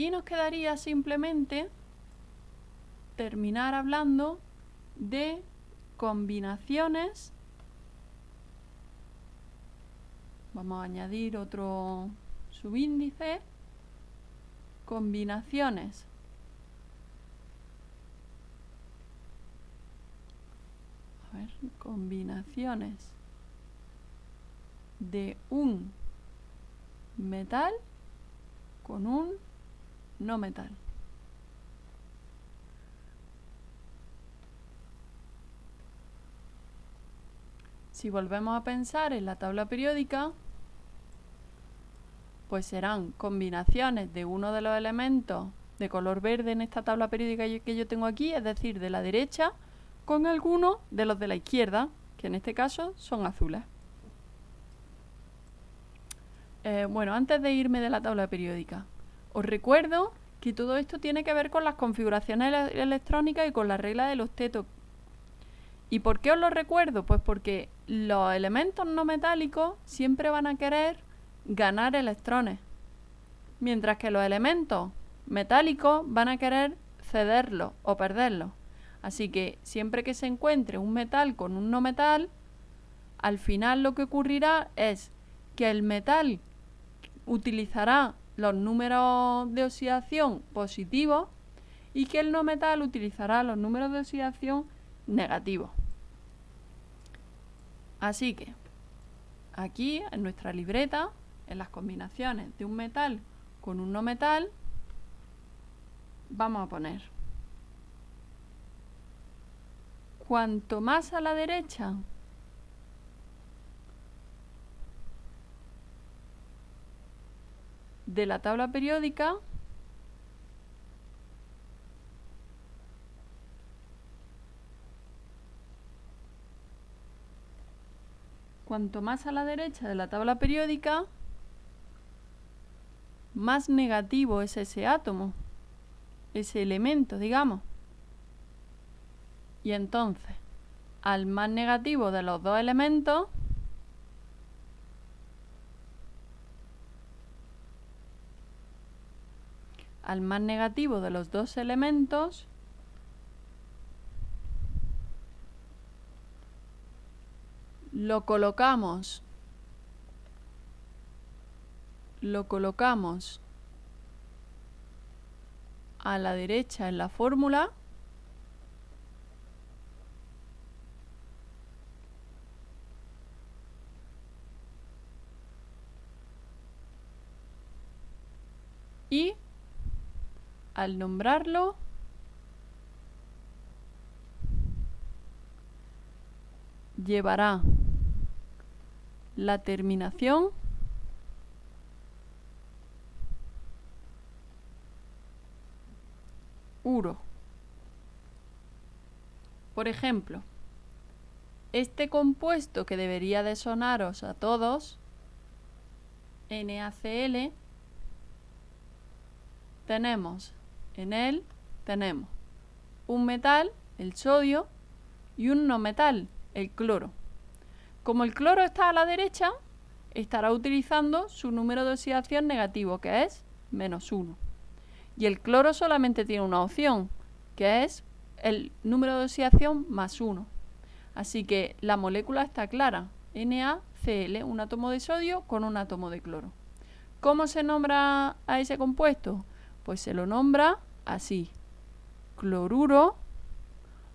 Y nos quedaría simplemente terminar hablando de combinaciones. Vamos a añadir otro subíndice. Combinaciones combinaciones de un metal con un no metal. Si volvemos a pensar en la tabla periódica, pues serán combinaciones de uno de los elementos de color verde en esta tabla periódica que yo tengo aquí, es decir, de la derecha, con alguno de los de la izquierda, que en este caso son azules. Bueno, antes de irme de la tabla periódica, os recuerdo que todo esto tiene que ver con las configuraciones electrónicas y con la regla del octeto. ¿Y por qué os lo recuerdo? Pues porque los elementos no metálicos siempre van a querer ganar electrones, mientras que los elementos metálicos van a querer cederlos o perderlos. Así que siempre que se encuentre un metal con un no metal, al final lo que ocurrirá es que el metal utilizará los números de oxidación positivos y que el no metal utilizará los números de oxidación negativos. Así que aquí en nuestra libreta, en las combinaciones de un metal con un no metal, vamos a poner: cuanto más a la derecha de la tabla periódica, cuanto más a la derecha de la tabla periódica, más negativo es ese átomo, ese elemento, digamos. Y entonces, al más negativo de los dos elementos, lo colocamos a la derecha en la fórmula y al nombrarlo llevará la terminación uro. Por ejemplo, este compuesto que debería de sonaros a todos, NaCl, en él tenemos un metal, el sodio, y un no metal, el cloro. Como el cloro está a la derecha, estará utilizando su número de oxidación negativo, que es -1. Y el cloro solamente tiene una opción, que es el número de oxidación +1. Así que la molécula está clara: NaCl, un átomo de sodio con un átomo de cloro. ¿Cómo se nombra a ese compuesto? Pues se lo nombra así: cloruro,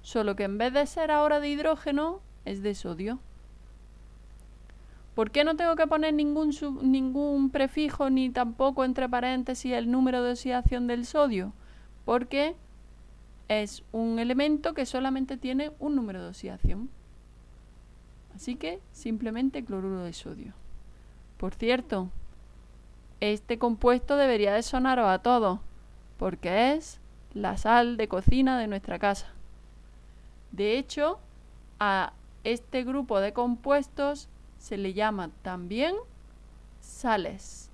solo que en vez de ser ahora de hidrógeno, es de sodio. ¿Por qué no tengo que poner ningún prefijo ni tampoco entre paréntesis el número de oxidación del sodio? Porque es un elemento que solamente tiene un número de oxidación. Así que simplemente cloruro de sodio. Por cierto, este compuesto debería de sonaros a todos, porque es la sal de cocina de nuestra casa. De hecho, a este grupo de compuestos se le llama también sales.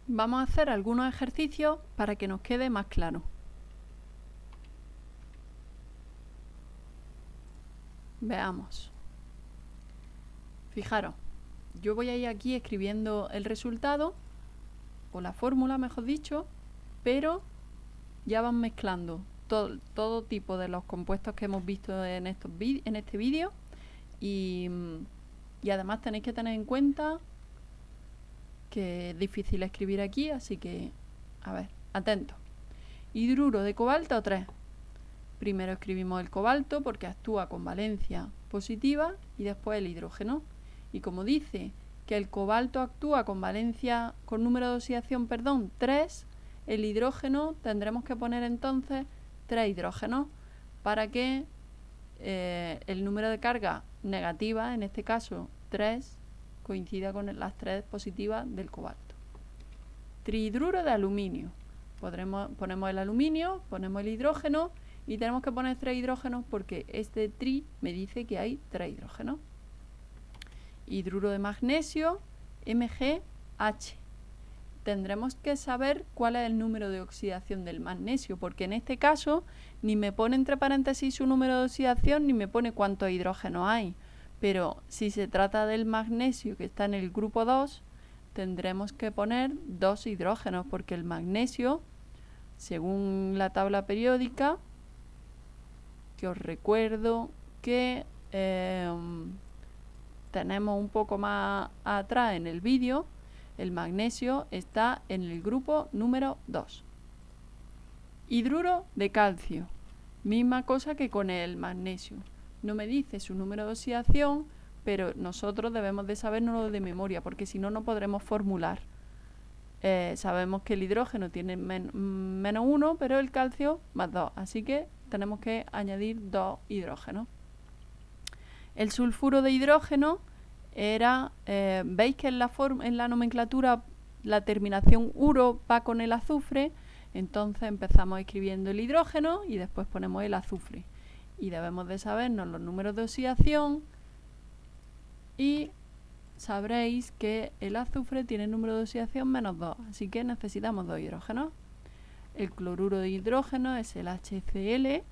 Vamos a hacer algunos ejercicios para que nos quede más claro. Veamos. Fijaros, yo voy a ir aquí escribiendo el resultado, o la fórmula mejor dicho, pero ya van mezclando todo tipo de los compuestos que hemos visto en este vídeo y además tenéis que tener en cuenta que es difícil escribir aquí, así que, a ver, atentos. Hidruro de cobalto 3. Primero escribimos el cobalto porque actúa con valencia positiva y después el hidrógeno. Y como dice que el cobalto actúa con valencia, con número de oxidación, 3, el hidrógeno tendremos que poner entonces 3 hidrógenos para que el número de carga negativa, en este caso 3, coincida con las 3 positivas del cobalto. Trihidruro de aluminio. Ponemos el aluminio, ponemos el hidrógeno y tenemos que poner 3 hidrógenos porque este tri me dice que hay 3 hidrógenos. Hidruro de magnesio, MgH. Tendremos que saber cuál es el número de oxidación del magnesio, porque en este caso ni me pone entre paréntesis su número de oxidación ni me pone cuántos hidrógenos hay. Pero si se trata del magnesio que está en el grupo 2, tendremos que poner 2 hidrógenos, porque el magnesio, según la tabla periódica, que os recuerdo que tenemos un poco más atrás en el vídeo, el magnesio está en el grupo número 2. Hidruro de calcio, misma cosa que con el magnesio. No me dice su número de oxidación, pero nosotros debemos de sabérnoslo de memoria, porque si no, no podremos formular. Sabemos que el hidrógeno tiene menos 1, pero el calcio más 2, así que tenemos que añadir 2 hidrógenos. El sulfuro de hidrógeno era, veis que en la nomenclatura la terminación uro va con el azufre, entonces empezamos escribiendo el hidrógeno y después ponemos el azufre. Y debemos de sabernos los números de oxidación y sabréis que el azufre tiene número de oxidación menos 2, así que necesitamos 2 hidrógenos. El cloruro de hidrógeno es el HCl.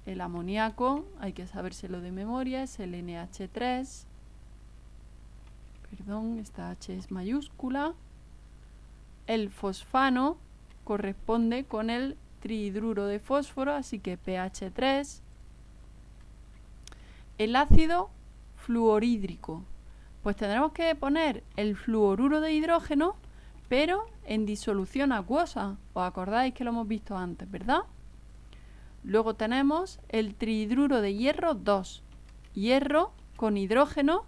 El amoníaco, hay que sabérselo de memoria, es el NH3. Perdón, esta H es mayúscula. El fosfano corresponde con el trihidruro de fósforo, así que pH3. El ácido fluorhídrico, pues tendremos que poner el fluoruro de hidrógeno, pero en disolución acuosa. ¿Os acordáis que lo hemos visto antes, verdad? Luego tenemos el trihidruro de hierro 2, hierro con hidrógeno,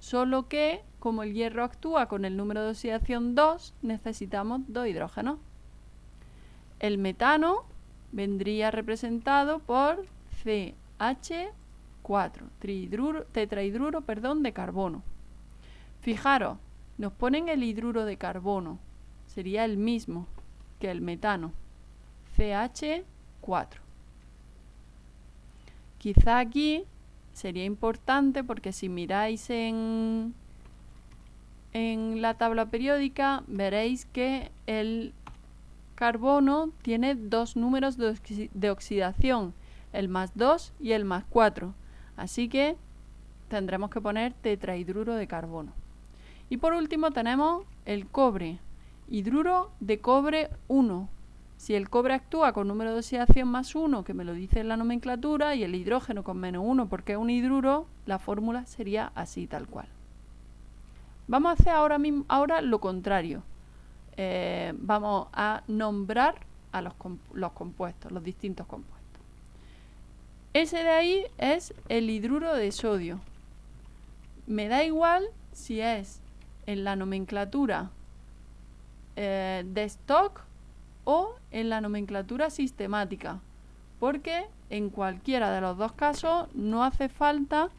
solo que como el hierro actúa con el número de oxidación 2, necesitamos 2 hidrógenos. El metano vendría representado por CH4, tetrahidruro de carbono. Fijaros, nos ponen el hidruro de carbono, sería el mismo que el metano, CH4. Quizá aquí sería importante porque si miráis en la tabla periódica veréis que el carbono tiene 2 números de oxidación, el más 2 y el más 4. Así que tendremos que poner tetrahidruro de carbono. Y por último tenemos el cobre, hidruro de cobre 1. Si el cobre actúa con número de oxidación más 1, que me lo dice en la nomenclatura, y el hidrógeno con menos 1 porque es un hidruro, la fórmula sería así, tal cual. Vamos a hacer ahora lo contrario. Vamos a nombrar a los compuestos, los distintos compuestos. Ese de ahí es el hidruro de sodio. Me da igual si es en la nomenclatura de stock o en la nomenclatura sistemática, porque en cualquiera de los dos casos no hace falta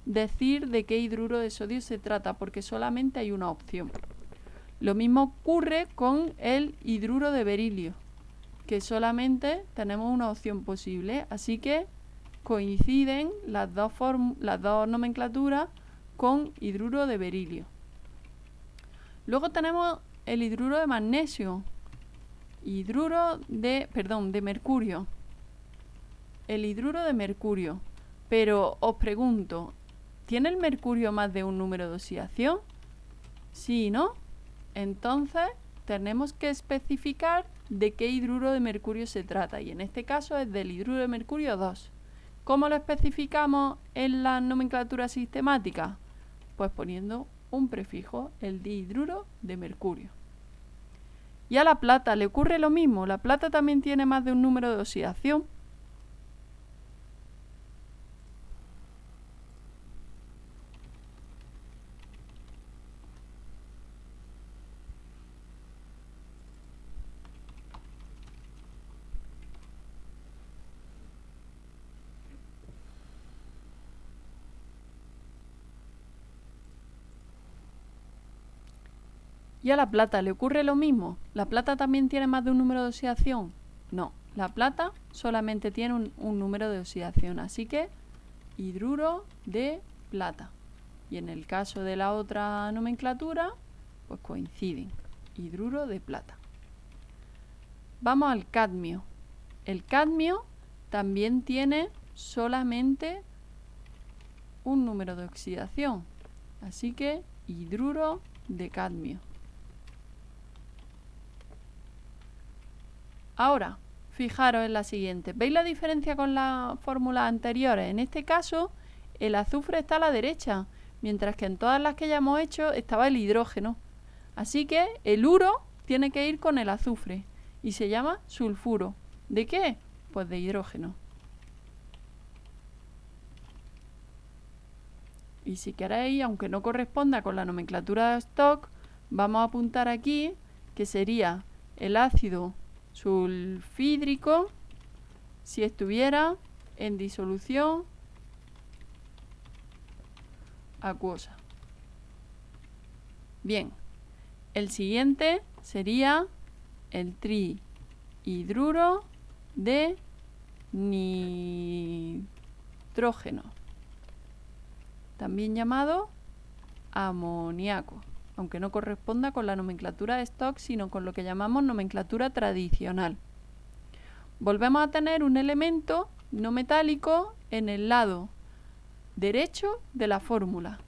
decir de qué hidruro de sodio se trata, porque solamente hay una opción. Lo mismo ocurre con el hidruro de berilio, que solamente tenemos una opción posible, así que coinciden las dos nomenclaturas con hidruro de berilio. Luego tenemos el hidruro de magnesio, de mercurio. El hidruro de mercurio, Pero os pregunto, ¿tiene el mercurio más de un número de oxidación? Sí, ¿no? Entonces tenemos que especificar de qué hidruro de mercurio se trata, y en este caso es del hidruro de mercurio 2. ¿Cómo lo especificamos en la nomenclatura sistemática? Pues poniendo un prefijo, el dihidruro de mercurio. Y a la plata le ocurre lo mismo, la plata también tiene más de un número de oxidación. ¿Y a la plata le ocurre lo mismo? ¿La plata también tiene más de un número de oxidación? No, la plata solamente tiene un número de oxidación, así que hidruro de plata. Y en el caso de la otra nomenclatura, pues coinciden, hidruro de plata. Vamos al cadmio. El cadmio también tiene solamente un número de oxidación, así que hidruro de cadmio. Ahora, fijaros en la siguiente. ¿Veis la diferencia con las fórmulas anteriores? En este caso, el azufre está a la derecha, mientras que en todas las que ya hemos hecho estaba el hidrógeno. Así que el uro tiene que ir con el azufre y se llama sulfuro. ¿De qué? Pues de hidrógeno. Y si queréis, aunque no corresponda con la nomenclatura de Stock, vamos a apuntar aquí que sería el ácido sulfídrico si estuviera en disolución acuosa. Bien, el siguiente sería el trihidruro de nitrógeno, también llamado amoníaco, aunque no corresponda con la nomenclatura de Stock, sino con lo que llamamos nomenclatura tradicional. Volvemos a tener un elemento no metálico en el lado derecho de la fórmula.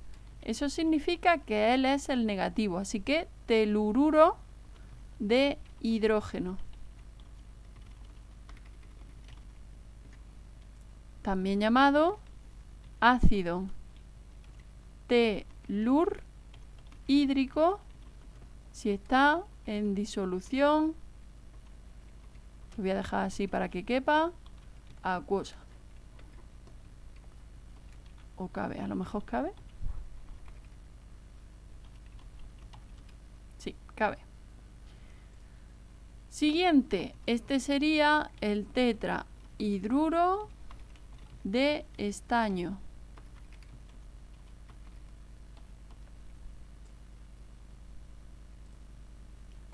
Eso significa que él es el negativo, así que telururo de hidrógeno, también llamado ácido telurhídrico si está en disolución, lo voy a dejar así para que quepa, acuosa. O cabe, a lo mejor cabe. Sí, cabe. Siguiente, este sería el tetrahidruro de estaño.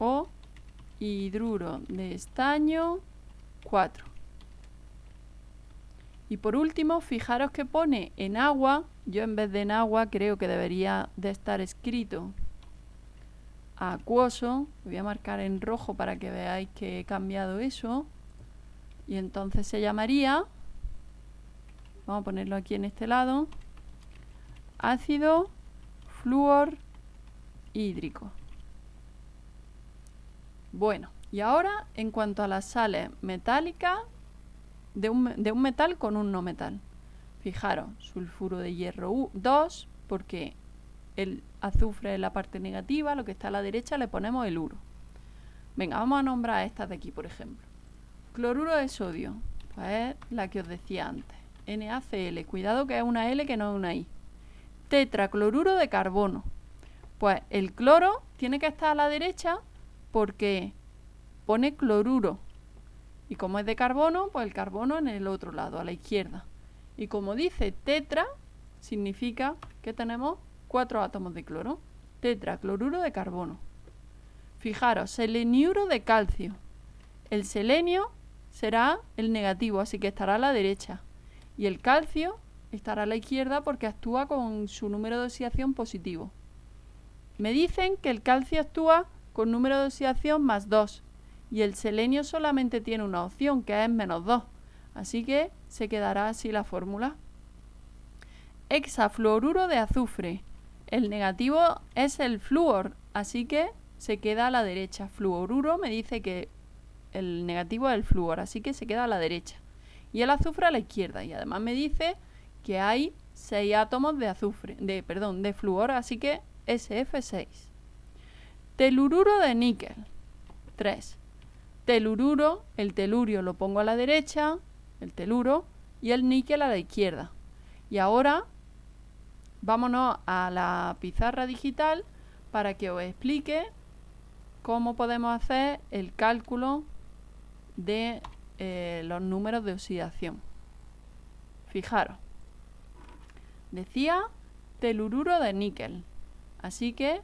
O hidruro de estaño 4. Y por último, fijaros que pone en agua. Yo en vez de en agua creo que debería de estar escrito acuoso. Lo voy a marcar en rojo para que veáis que he cambiado eso. Y entonces se llamaría, vamos a ponerlo aquí en este lado, ácido fluorhídrico. Bueno, y ahora en cuanto a las sales metálicas de un metal con un no metal. Fijaros, sulfuro de hierro 2, porque el azufre es la parte negativa, lo que está a la derecha le ponemos el uro. Venga, vamos a nombrar estas de aquí, por ejemplo. Cloruro de sodio, pues es la que os decía antes. NaCl, cuidado que es una L que no es una I. Tetracloruro de carbono. Pues el cloro tiene que estar a la derecha porque pone cloruro. Y como es de carbono, pues el carbono en el otro lado, a la izquierda. Y como dice tetra, significa que tenemos 4 átomos de cloro. Tetracloruro de carbono. Fijaros, seleniuro de calcio. El selenio será el negativo, así que estará a la derecha. Y el calcio estará a la izquierda porque actúa con su número de oxidación positivo. Me dicen que el calcio actúa con número de oxidación más 2. Y el selenio solamente tiene una opción, que es menos 2. Así que se quedará así la fórmula. hexafluoruro de azufre. El negativo es el flúor, así que se queda a la derecha. Fluoruro me dice que el negativo es el flúor, así que se queda a la derecha. Y el azufre a la izquierda. Y además me dice que hay 6 átomos de azufre, de flúor, así que SF6. Telururo de níquel, 3. Telururo, el telurio lo pongo a la derecha, el teluro, y el níquel a la izquierda. Y ahora vámonos a la pizarra digital para que os explique cómo podemos hacer el cálculo de los números de oxidación. Fijaros, decía telururo de níquel, así que,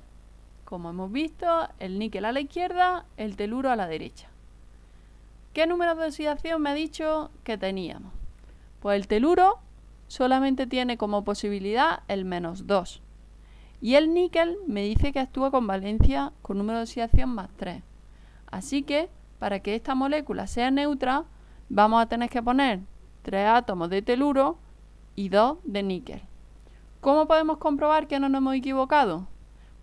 como hemos visto, el níquel a la izquierda, el teluro a la derecha. ¿Qué números de oxidación me ha dicho que teníamos? Pues el teluro solamente tiene como posibilidad el -2. Y el níquel me dice que actúa con valencia con número de oxidación +3. Así que, para que esta molécula sea neutra, vamos a tener que poner 3 átomos de teluro y 2 de níquel. ¿Cómo podemos comprobar que no nos hemos equivocado?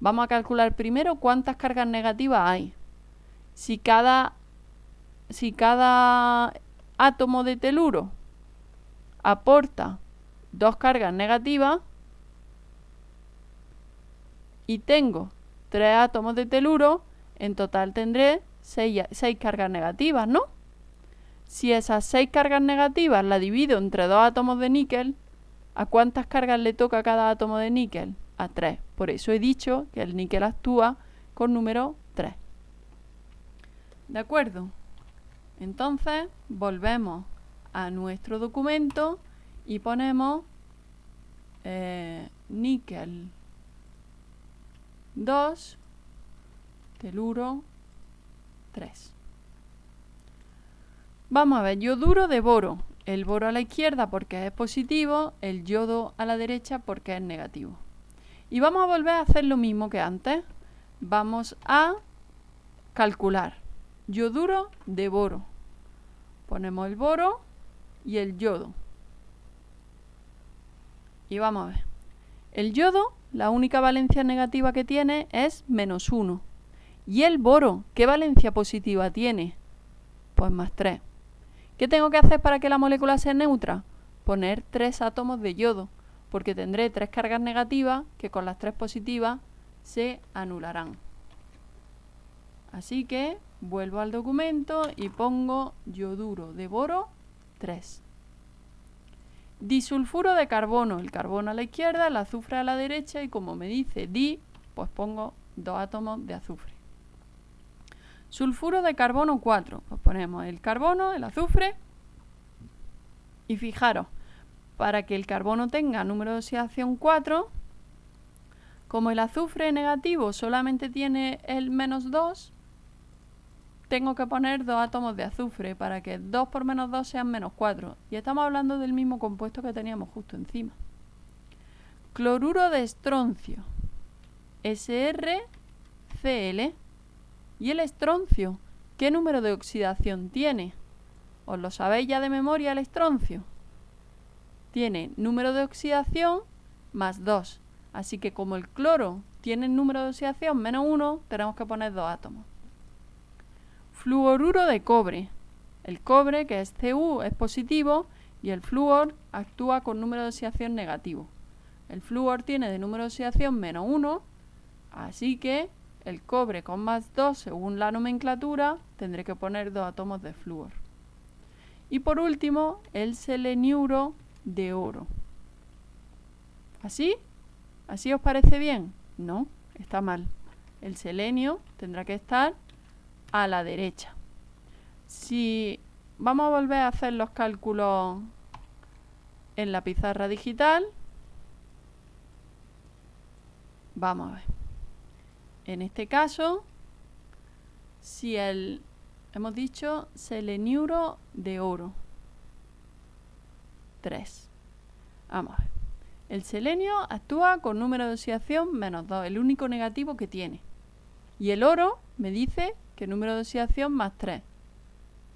Vamos a calcular primero cuántas cargas negativas hay. Si cada átomo de teluro aporta 2 cargas negativas y tengo 3 átomos de teluro, en total tendré 6 cargas negativas, ¿no? Si esas 6 cargas negativas las divido entre 2 átomos de níquel, ¿a cuántas cargas le toca a cada átomo de níquel? A 3. Por eso he dicho que el níquel actúa con número 3. ¿De acuerdo? Entonces, volvemos a nuestro documento y ponemos níquel 2, teluro 3. Vamos a ver, yoduro de boro. El boro a la izquierda porque es positivo, el yodo a la derecha porque es negativo. Y vamos a volver a hacer lo mismo que antes. Vamos a calcular yoduro de boro. Ponemos el boro y el yodo. Y vamos a ver. El yodo, la única valencia negativa que tiene es -1. Y el boro, ¿qué valencia positiva tiene? Pues +3. ¿Qué tengo que hacer para que la molécula sea neutra? Poner 3 átomos de yodo, porque tendré 3 cargas negativas que con las 3 positivas se anularán. Así que vuelvo al documento y pongo yoduro de boro 3. Disulfuro de carbono, el carbono a la izquierda, el azufre a la derecha y como me dice di, pues pongo 2 átomos de azufre. Sulfuro de carbono 4, pues ponemos el carbono, el azufre y fijaros, para que el carbono tenga número de oxidación 4, como el azufre negativo solamente tiene el -2, tengo que poner 2 átomos de azufre para que 2 por -2 sean -4. Y estamos hablando del mismo compuesto que teníamos justo encima. Cloruro de estroncio, SrCl. ¿Y el estroncio? ¿Qué número de oxidación tiene? ¿Os lo sabéis ya de memoria el estroncio? Tiene número de oxidación +2. Así que como el cloro tiene el número de oxidación -1, tenemos que poner 2 átomos. Fluoruro de cobre. El cobre, que es Cu, es positivo y el flúor actúa con número de oxidación negativo. El flúor tiene de número de oxidación -1, así que el cobre con +2, según la nomenclatura, tendré que poner 2 átomos de flúor. Y por último, el seleniuro de oro. ¿Así? ¿Así os parece bien? No, está mal. El selenio tendrá que estar a la derecha. Si vamos a volver a hacer los cálculos en la pizarra digital, vamos a ver. En este caso, si hemos dicho seleniuro de oro 3. Vamos a ver. El selenio actúa con número de oxidación -2, el único negativo que tiene. Y el oro me dice que número de oxidación +3.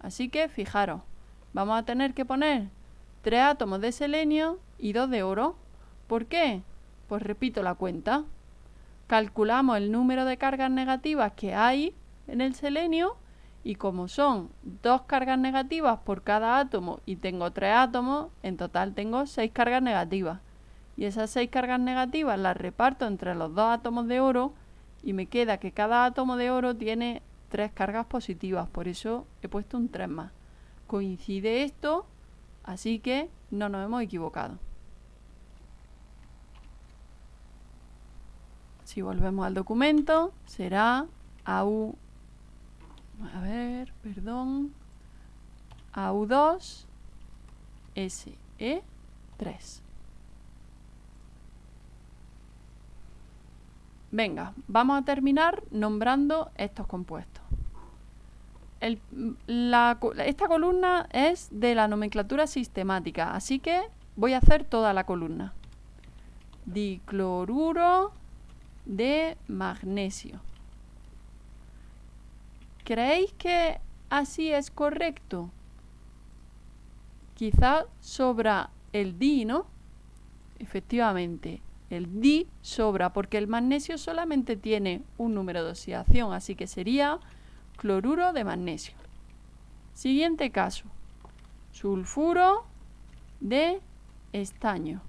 Así que fijaros, vamos a tener que poner 3 átomos de selenio y 2 de oro, ¿Por qué? Pues repito la cuenta. Calculamos el número de cargas negativas que hay en el selenio y como son 2 cargas negativas por cada átomo y tengo 3 átomos, en total tengo 6 cargas negativas. Y esas 6 cargas negativas las reparto entre los 2 átomos de oro y me queda que cada átomo de oro tiene 3 cargas positivas, por eso he puesto un 3 más. Coincide esto, así que no nos hemos equivocado. Si volvemos al documento, será AU2 SE3. Venga, vamos a terminar nombrando estos compuestos. Esta columna es de la nomenclatura sistemática, así que voy a hacer toda la columna. Dicloruro de magnesio. ¿Creéis que así es correcto? Quizá sobra el di, ¿no? Efectivamente, el di sobra porque el magnesio solamente tiene un número de oxidación, así que sería cloruro de magnesio. Siguiente caso, sulfuro de estaño.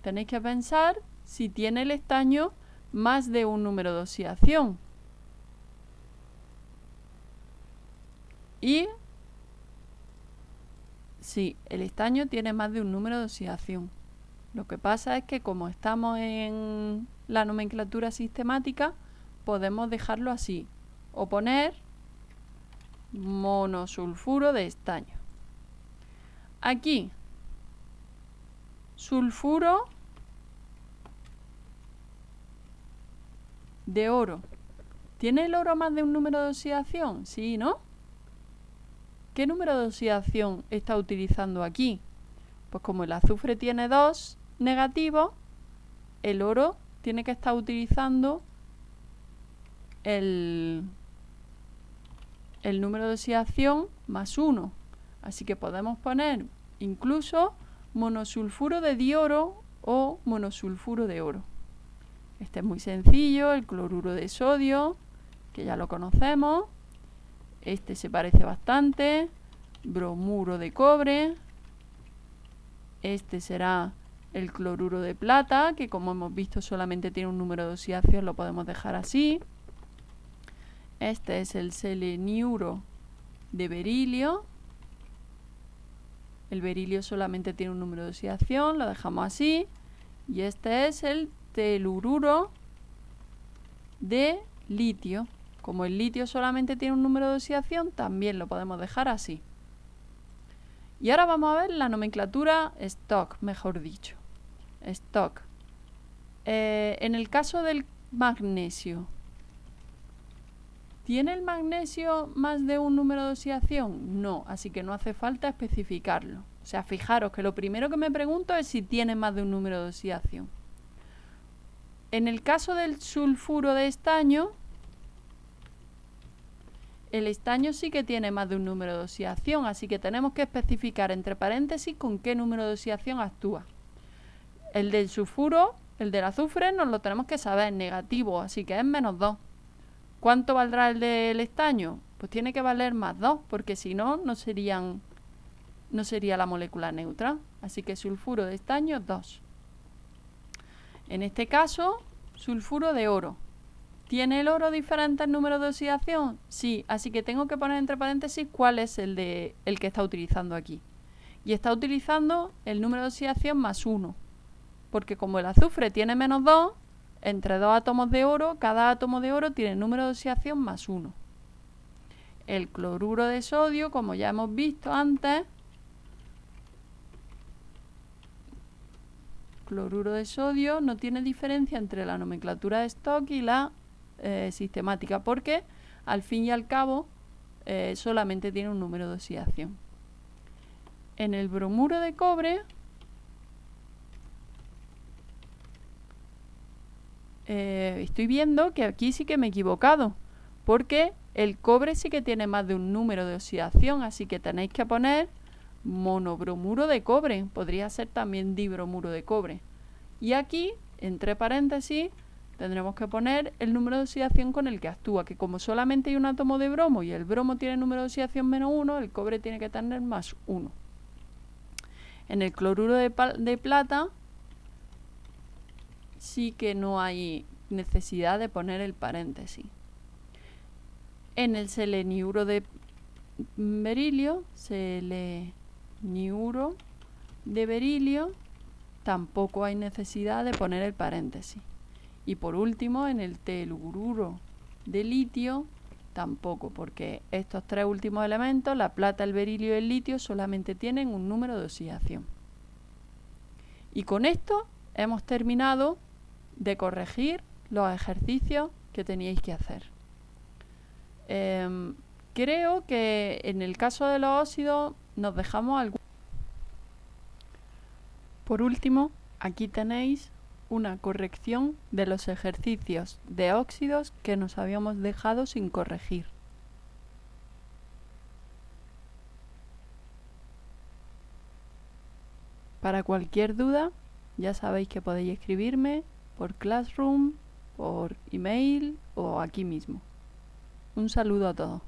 Tenéis que pensar si tiene el estaño más de un número de oxidación. Y sí, el estaño tiene más de un número de oxidación. Lo que pasa es que como estamos en la nomenclatura sistemática, podemos dejarlo así o poner monosulfuro de estaño. Aquí, sulfuro de oro. ¿Tiene el oro más de un número de oxidación? Sí, ¿no? ¿Qué número de oxidación está utilizando aquí? Pues como el azufre tiene 2 negativos, el oro tiene que estar utilizando el número de oxidación más 1. Así que podemos poner incluso monosulfuro de dioro o monosulfuro de oro. Este es muy sencillo, el cloruro de sodio, que ya lo conocemos. Este se parece bastante, bromuro de cobre. Este será el cloruro de plata, que como hemos visto solamente tiene un número de oxidación, lo podemos dejar así. Este es el seleniuro de berilio. El berilio solamente tiene un número de oxidación, lo dejamos así. Y este es el telururo de litio. Como el litio solamente tiene un número de oxidación, también lo podemos dejar así. Y ahora vamos a ver la nomenclatura stock, mejor dicho. Stock. En el caso del magnesio, ¿tiene el magnesio más de un número de oxidación? No, así que no hace falta especificarlo. O sea, fijaros que lo primero que me pregunto es si tiene más de un número de oxidación. En el caso del sulfuro de estaño, el estaño sí que tiene más de un número de oxidación, así que tenemos que especificar entre paréntesis con qué número de oxidación actúa. El del sulfuro, el del azufre, nos lo tenemos que saber, negativo, así que es menos 2. ¿Cuánto valdrá el del estaño? Pues tiene que valer más 2, porque si no, no sería la molécula neutra. Así que sulfuro de estaño 2. En este caso, sulfuro de oro. ¿Tiene el oro diferentes números de oxidación? Sí, así que tengo que poner entre paréntesis cuál es el que está utilizando aquí. Y está utilizando el número de oxidación más 1. Porque como el azufre tiene menos 2, entre 2 átomos de oro, cada átomo de oro tiene número de oxidación más 1. El cloruro de sodio, como ya hemos visto antes, cloruro de sodio no tiene diferencia entre la nomenclatura de Stock y la sistemática, porque al fin y al cabo solamente tiene un número de oxidación. En el bromuro de cobre estoy viendo que aquí sí que me he equivocado, porque el cobre sí que tiene más de un número de oxidación, así que tenéis que poner monobromuro de cobre. Podría ser también dibromuro de cobre. Y aquí, entre paréntesis, tendremos que poner el número de oxidación con el que actúa, que como solamente hay un átomo de bromo y el bromo tiene número de oxidación -1, el cobre tiene que tener +1. En el cloruro de plata sí que no hay necesidad de poner el paréntesis. En el seleniuro de berilio, tampoco hay necesidad de poner el paréntesis. Y por último, en el telururo de litio, tampoco, porque estos tres últimos elementos, la plata, el berilio y el litio, solamente tienen un número de oxidación. Y con esto hemos terminado de corregir los ejercicios que teníais que hacer. Creo que en el caso de los óxidos nos dejamos algo. Por último, aquí tenéis una corrección de los ejercicios de óxidos que nos habíamos dejado sin corregir. Para cualquier duda, ya sabéis que podéis escribirme por Classroom, por email o aquí mismo. Un saludo a todos.